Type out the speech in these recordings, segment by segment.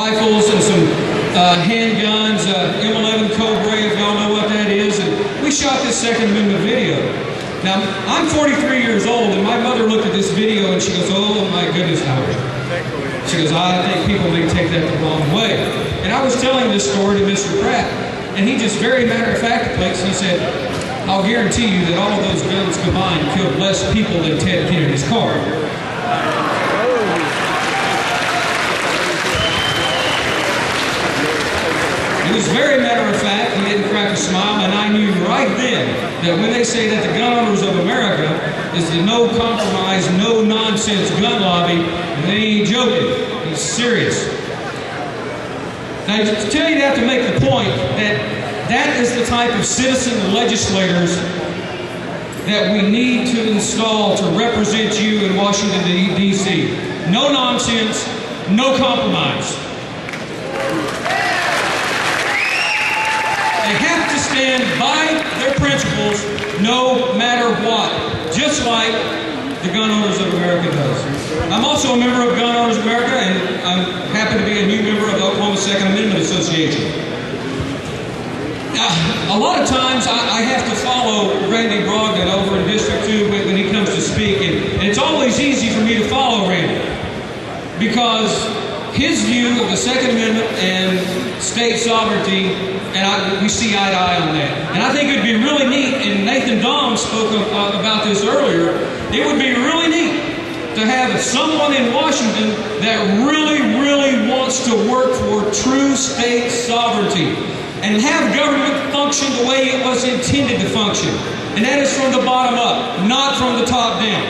rifles and some handguns, M11 Cobra, if y'all know what that is. And we shot this Second Amendment video. Now, I'm 43 years old, and my mother looked at this video and she goes, "Oh my goodness, Howard." She goes, "I think people may take that the wrong way." And I was telling this story to Mr. Pratt, and he just very matter-of-factly, he said, "I'll guarantee you that all of those guns combined killed less people than Ted Kennedy's car." It was very matter-of-fact. He didn't crack a smile, and I knew right then that when they say that the gun owners of America is the no-compromise, no-nonsense gun lobby, they ain't joking. He's serious. Now, to tell you that to make the point that that is the type of citizen legislators that we need to install to represent you in Washington, D.C. No nonsense, no compromise. They have to stand by their principles no matter what, just like the Gun Owners of America does. I'm also a member of Gun Owners of America, and I happen to be a new member of the Oklahoma Second Amendment Association. A lot of times I have to follow Randy Brogdon over in District 2 when he comes to speak, and it's always easy for me to follow Randy because his view of the Second Amendment and state sovereignty, and we see eye to eye on that. And I think it would be really neat, and Nathan Dahm spoke about this earlier, it would be really neat to have someone in Washington that really wants to work for true state sovereignty and have government function the way it was intended to function. And that is from the bottom up, not from the top down.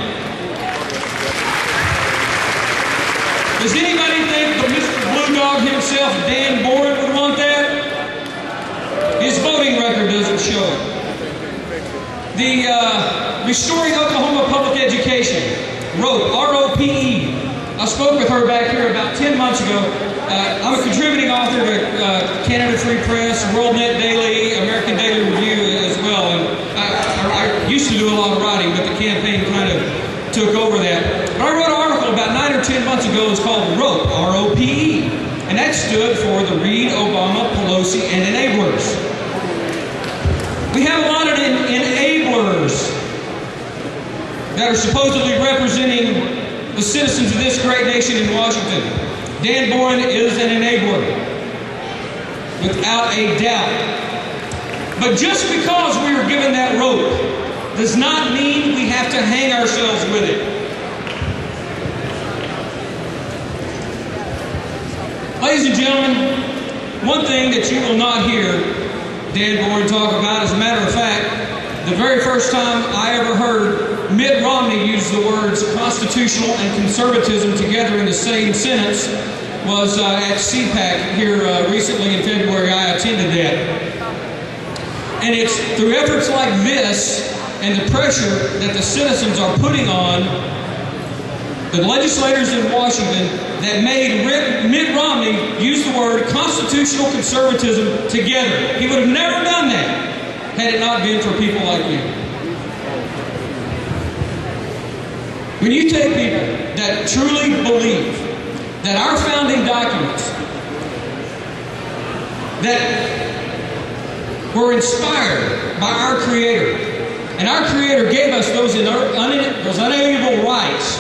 Does anybody think that Mr. Blue Dog himself, Dan Boren, would want that? His voting record doesn't show it. The Restoring Oklahoma Public Education, ROPE, R-O-P-E. I spoke with her back here about 10 months ago. I'm a contributing author to Canada Free Press, WorldNet Daily, American Daily Review as well. And I used to do a lot of writing, but the campaign kind of took over that. But I wrote an article about 9 or 10 months ago. It's called ROPE, R-O-P-E. And that stood for the Reid, Obama, Pelosi, and Enablers. We have a lot of enablers that are supposedly representing the citizens of this great nation in Washington. Dan Boren is an enabler, without a doubt. But just because we were given that rope does not mean we have to hang ourselves with it. Ladies and gentlemen, one thing that you will not hear Dan Boren talk about, as a matter of fact, the very first time I ever heard Mitt Romney use the words constitutional and conservatism together in the same sentence was at CPAC here recently in February. I attended that. And it's through efforts like this and the pressure that the citizens are putting on the legislators in Washington that made Mitt Romney use the word constitutional conservatism together. He would have never done that had it not been for people like you. When you take people that truly believe that our founding documents that were inspired by our Creator, and our Creator gave us those unalienable rights,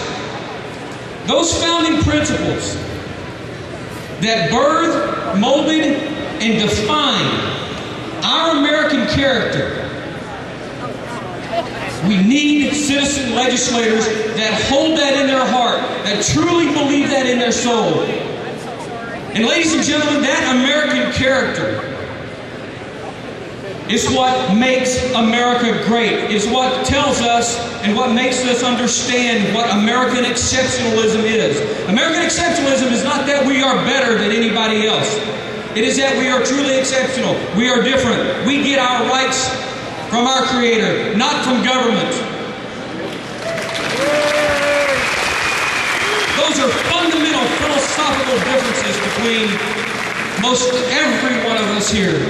those founding principles that birthed, molded, and defined our American character. We need citizen legislators that hold that in their heart, that truly believe that in their soul. And ladies and gentlemen, that American character is what makes America great. It's what tells us and what makes us understand what American exceptionalism is. American exceptionalism is not that we are better than anybody else. It is that we are truly exceptional. We are different. We get our rights from our Creator, not from government. Those are fundamental philosophical differences between most every one of us here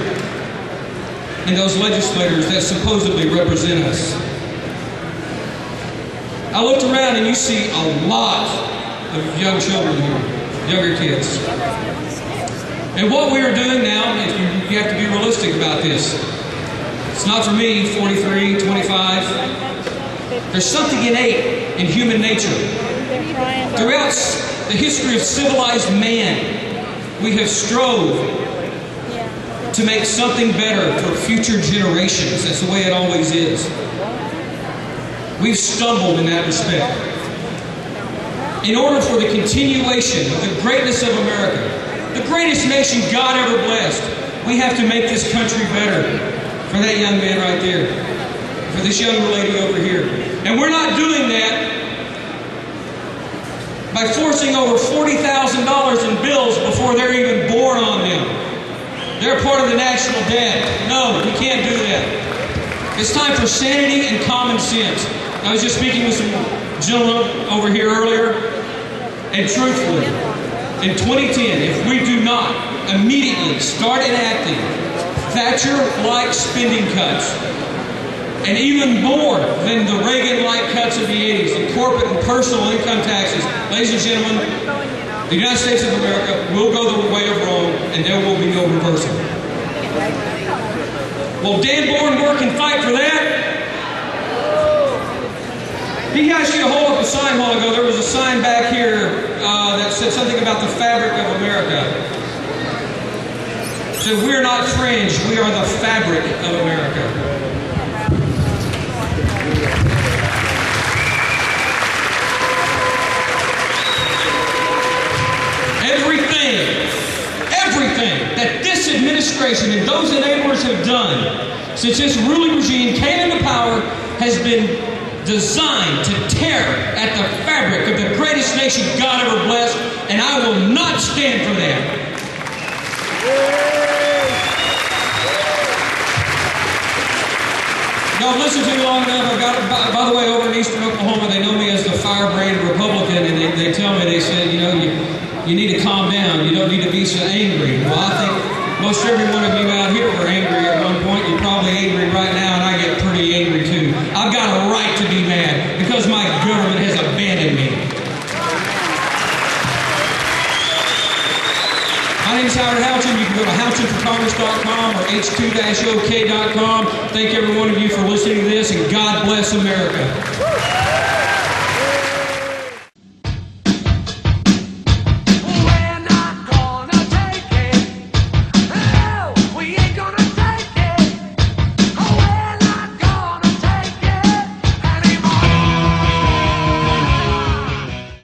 and those legislators that supposedly represent us. I looked around and you see a lot of young children here, younger kids. And what we are doing now, you have to be realistic about this. It's not for me, 43, 25. There's something innate in human nature. Throughout the history of civilized man, we have strove to make something better for future generations. That's the way it always is. We've stumbled in that respect. In order for the continuation of the greatness of America, the greatest nation God ever blessed, we have to make this country better. For that young man right there, for this young lady over here. And we're not doing that by forcing over $40,000 in bills before they're even born on them. They're part of the national debt. No, we can't do that. It's time for sanity and common sense. I was just speaking with some gentlemen over here earlier, and truthfully, in 2010, if we do not immediately start enacting Thatcher-like spending cuts, and even more than the Reagan-like cuts of the 80s in corporate and personal income taxes, ladies and gentlemen, the United States of America will go the way of Rome, and there will be no reversal. Will Dan Boren work and fight for that? He asked you to hold up a sign a while ago. There was a sign back here that said something about the fabric of America. It said, we're not fringe, we are the fabric of America. Everything that this administration and those enablers have done since this ruling regime came into power has been designed to tear at the fabric of the greatest nation God ever blessed, and I will not stand for that. Y'all listened to me long enough. I've got, by the way, over in eastern Oklahoma, they know me as the firebrand Republican, and they tell me, they said, you know, you need to calm down. You don't need to be so angry. Well, I think most every one of you out here were angry at one point. You're probably angry right now, and I get pretty angry too. I've got a right to be mad because my government has abandoned me. My name is Howard Houchen. You can go to HouchenForCongress.com or H2-OK.com. Thank every one of you for listening to this, and God bless America.